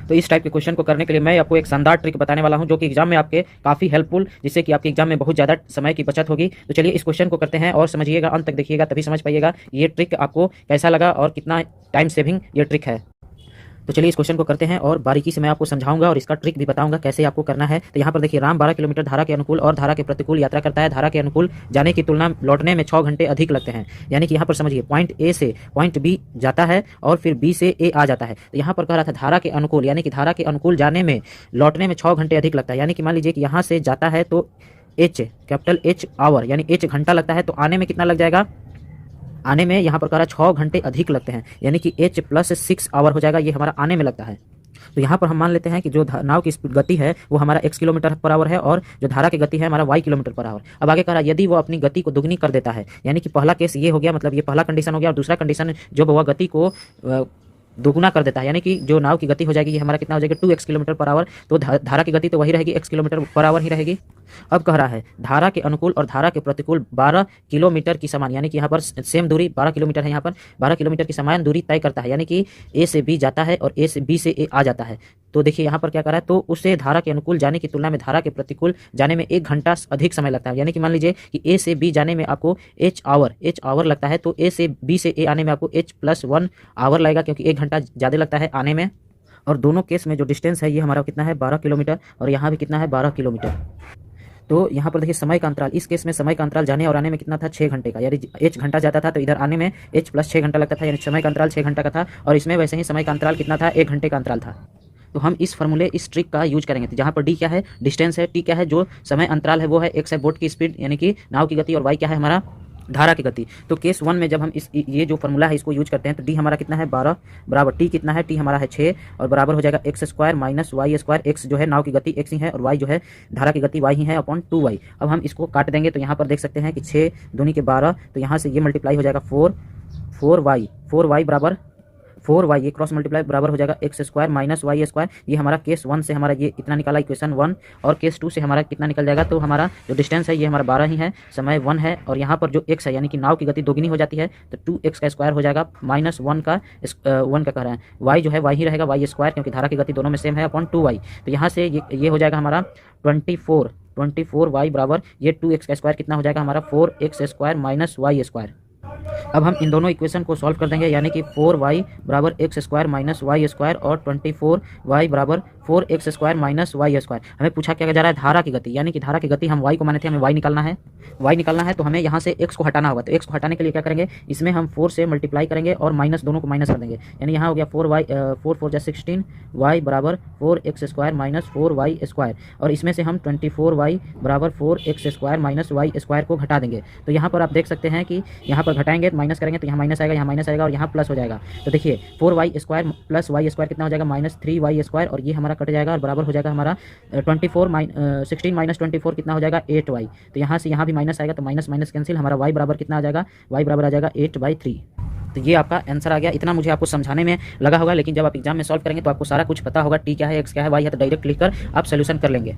तो इस टाइप के क्वेश्चन को करने के लिए मैं आपको एक शानदार ट्रिक बताने वाला हूं जो कि एग्जाम में आपके काफ़ी हेल्पफुल, जिससे कि आपके एग्जाम में बहुत ज़्यादा समय की बचत होगी। तो चलिए इस क्वेश्चन को करते हैं और समझिएगा, अंत तक देखिएगा तभी समझ पाइएगा ये ट्रिक आपको कैसा लगा और कितना टाइम सेविंग ये ट्रिक है। तो चलिए इस क्वेश्चन को करते हैं और बारीकी से मैं आपको समझाऊंगा और इसका ट्रिक भी बताऊंगा कैसे आपको करना है। तो यहाँ पर देखिए, राम 12 किलोमीटर धारा के अनुकूल और धारा के प्रतिकूल यात्रा करता है। धारा के अनुकूल जाने की तुलना लौटने में 6 घंटे अधिक लगते हैं। यानी कि यहाँ पर समझिए, पॉइंट ए से पॉइंट बी जाता है और फिर बी से ए आ जाता है। तो यहाँ पर कह रहा था धारा के अनुकूल, यानी कि धारा के अनुकूल जाने में लौटने में 6 घंटे अधिक लगता है। यानी कि मान लीजिए कि यहाँ से जाता है तो एच, कैपिटल एच आवर, यानी एच घंटा लगता है, तो आने में कितना लग जाएगा? आने में यहाँ पर कह रहा है 6 घंटे अधिक लगते हैं, यानी कि h + 6 आवर हो जाएगा, ये हमारा आने में लगता है। तो यहाँ पर हम मान लेते हैं कि जो नाव की गति है वो हमारा x किलोमीटर पर आवर है और जो धारा की गति है हमारा y किलोमीटर पर आवर। अब आगे कह रहा है यदि वो अपनी गति को दुगनी कर देता है, यानी कि पहला केस ये हो गया, मतलब ये पहला कंडीशन हो गया, और दूसरा कंडीशन जब वह गति को दोगुना कर देता है, यानी कि जो नाव की गति हो जाएगी ये हमारा कितना हो जाएगा? 2x kilometre per hour. तो धारा की गति तो वही रहेगी, x किलोमीटर पर आवर ही रहेगी। अब कह रहा है धारा के अनुकूल और धारा के प्रतिकूल 12 किलोमीटर की समान, यानी कि यहाँ पर सेम दूरी 12 किलोमीटर है, यहाँ पर 12 किलोमीटर की समान दूरी तय करता है, यानी कि ए से बी जाता है और ए से बी से ए आ जाता है। तो देखिए यहाँ पर क्या कर रहा है, तो उसे धारा के अनुकूल जाने की तुलना में धारा के प्रतिकूल जाने में 1 घंटा अधिक समय लगता है। यानी कि मान लीजिए कि ए से बी जाने में आपको h आवर लगता है, तो ए से बी से ए आने में आपको h + 1 आवर लगेगा, क्योंकि 1 घंटा ज़्यादा लगता है आने में। और दोनों केस में जो डिस्टेंस है ये हमारा कितना है? 12 किलोमीटर, और यहाँ भी कितना है? 12 किलोमीटर। तो यहाँ पर देखिए समय का अंतराल, इस केस में समय का अंतराल जाने और आने में कितना था? 6 घंटे का, यानी h घंटा जाता था तो इधर आने में h + 6 घंटा लगता था, यानी समय का अंतराल 6 घंटा का था। और इसमें वैसे ही समय का अंतराल कितना था? 1 घंटे का अंतराल था। तो हम इस फॉर्मूले, इस ट्रिक का यूज करेंगे। तो जहाँ पर डी क्या है? डिस्टेंस है, टी क्या है? जो समय अंतराल है वो है, x है बोट की स्पीड यानी कि नाव की गति, और y क्या है? हमारा धारा की गति। तो केस 1 में जब हम ये जो फॉर्मूला है इसको यूज करते हैं तो डी हमारा कितना है? 12 बराबर टी कितना है? टी हमारा है 6, और बराबर हो जाएगा x² - y²। x जो है नाव की गति x ही है, और y जो है धारा की गति y ही है, अपॉन 2y। अब हम इसको काट देंगे तो यहाँ पर देख सकते हैं कि 6 दूनी के 12, तो यहाँ से ये मल्टीप्लाई हो जाएगा 4y बराबर 4y, ये क्रॉस मल्टीप्लाई बराबर हो जाएगा x² - y²। ये हमारा केस 1 से हमारा ये इतना निकाला, इक्वेशन 1। और केस 2 से हमारा कितना निकल जाएगा? तो हमारा जो डिस्टेंस है ये हमारा 12 ही है, समय 1 है, और यहाँ पर जो x है यानी कि नाव की गति दोगुनी हो जाती है, तो 2x का स्क्वायर हो जाएगा, -1 का 1 का कह रहे हैं, y जो है y ही रहेगा, y², क्योंकि धारा की गति दोनों में सेम है, अपॉन 2y। तो यहाँ से ये हो जाएगा हमारा 24y बराबर ये 2x का स्क्वायर कितना हो जाएगा? हमारा 4x² - y²। अब हम इन दोनों इक्वेशन को सॉल्व कर देंगे, यानी कि 4y बराबर x² - y² और 24y बराबर 4x² - y²। हमें पूछा क्या जा रहा है? धारा की गति, यानी कि धारा की गति हम y को माने थे, हमें y निकालना है। तो हमें यहाँ से x को हटाना होगा। तो x को हटाने के लिए क्या करेंगे? इसमें हम 4 से मल्टीप्लाई करेंगे और माइनस, दोनों को माइनस कर देंगे, यानी यहाँ हो गया 4 4 16, y बराबर 4x² - 4y²। और इसमें से हम 24y बराबर 4x² - y² को घटा देंगे। तो यहाँ पर आप देख सकते हैं कि यहाँ पर घटाएंगे तो माइनस करेंगे तो यहाँ माइनस आएगा, यहाँ माइनस आएगा, और यहाँ प्लस हो जाएगा। तो देखिए 4y² + y² कितना हो जाएगा? -3y², और ये हमारा कट जाएगा और बराबर हो जाएगा हमारा 16 - 24 कितना हो जाएगा? 8y। तो यहाँ से यहाँ भी माइनस आएगा, तो माइनस माइनस कैंसिल, हमारा y बराबर कितना आ जाएगा? y बराबर आ जाएगा 8/3। तो ये आपका आंसर आ गया। इतना मुझे आपको समझाने में लगा होगा, लेकिन जब आप एग्जाम में सॉल्व करेंगे तो आपको सारा कुछ पता होगा, टी क्या है, x क्या है, y है, तो डायरेक्ट लिख कर आप सोल्यूशन कर लेंगे।